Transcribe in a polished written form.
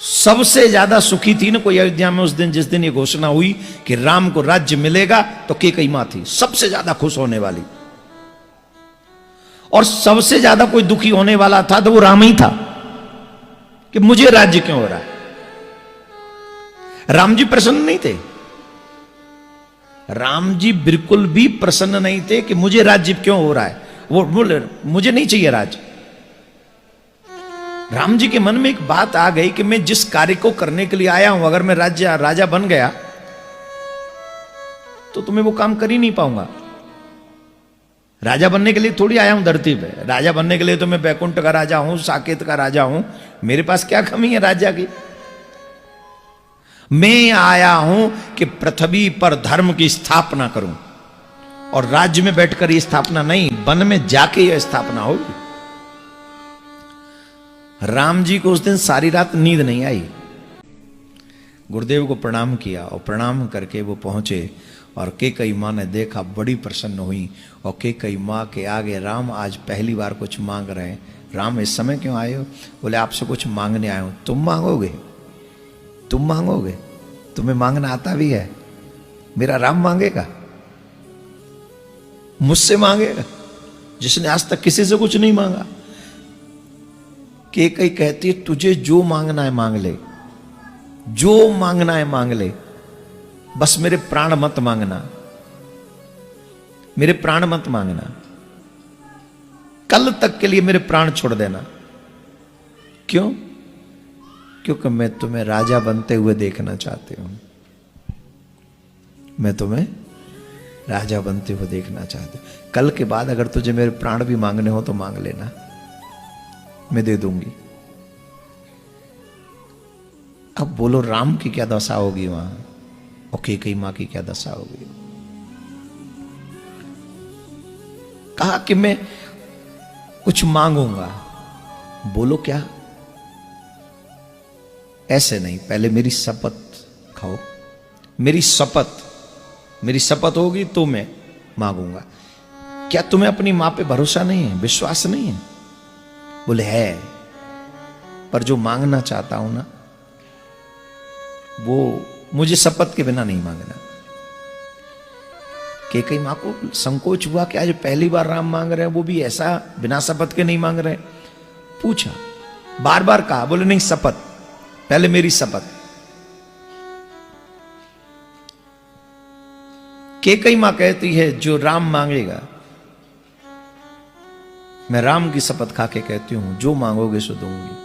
सबसे ज्यादा सुखी थी ना कोई अयोध्या में उस दिन, जिस दिन ये घोषणा हुई कि राम को राज्य मिलेगा, तो कैकई मां थी सबसे ज्यादा खुश होने वाली। और सबसे ज्यादा कोई दुखी होने वाला था तो वो राम ही था कि मुझे राज्य क्यों हो रहा है। राम जी प्रसन्न नहीं थे, राम जी बिल्कुल भी प्रसन्न नहीं थे कि मुझे राज्य क्यों हो रहा है। वो बोले मुझे नहीं चाहिए राज्य। राम जी के मन में एक बात आ गई कि मैं जिस कार्य को करने के लिए आया हूं, अगर मैं राजा बन गया तो तुम्हें वो काम कर ही नहीं पाऊंगा। राजा बनने के लिए थोड़ी आया हूं धरती पे, राजा बनने के लिए तो मैं बैकुंठ का राजा हूं, साकेत का राजा हूं। मेरे पास क्या कमी है राजा की। मैं आया हूं कि पृथ्वी पर धर्म की स्थापना करूं, और राज्य में बैठकर यह स्थापना नहीं, वन में जाके यह स्थापना होगी। राम जी को उस दिन सारी रात नींद नहीं आई। गुरुदेव को प्रणाम किया और प्रणाम करके वो पहुंचे, और कैकई मां ने देखा, बड़ी प्रसन्न हुई। और कैकई मां के आगे राम आज पहली बार कुछ मांग रहे हैं। राम इस समय क्यों आए हो? बोले आपसे कुछ मांगने आए हो। तुम मांगोगे? तुम मांगोगे? तुम्हें मांगना आता भी है? मेरा राम मांगेगा? मुझसे मांगेगा जिसने आज तक किसी से कुछ नहीं मांगा। कैकई कहती है तुझे जो मांगना है मांग ले, जो मांगना है मांग ले, बस मेरे प्राण मत मांगना, मेरे प्राण मत मांगना, कल तक के लिए मेरे प्राण छोड़ देना। क्यों? क्योंकि मैं तुम्हें राजा बनते हुए देखना चाहती हूं। मैं तुम्हें राजा बनते हुए देखना चाहती हूं। कल के बाद अगर तुझे मेरे प्राण भी मांगने हो तो मांग लेना, मैं दे दूंगी। अब बोलो राम की क्या दशा होगी वहां, और कैकई मां की क्या दशा होगी। कहा कि मैं कुछ मांगूंगा। बोलो क्या? ऐसे नहीं, पहले मेरी शपथ खाओ। मेरी शपथ होगी तो मैं मांगूंगा। क्या तुम्हें अपनी मां पे भरोसा नहीं है, विश्वास नहीं है? बोले है, पर जो मांगना चाहता हूं ना वो मुझे शपथ के बिना नहीं मांगना। कैकई मां को संकोच हुआ कि आज पहली बार राम मांग रहे हैं, वो भी ऐसा बिना शपथ के नहीं मांग रहे। पूछा, बार बार कहा। बोले नहीं, शपथ, पहले मेरी शपथ। कैकई मां कहती है जो राम मांगेगा, मैं राम की शपथ खा के कहती हूं जो मांगोगे सो दूंगी।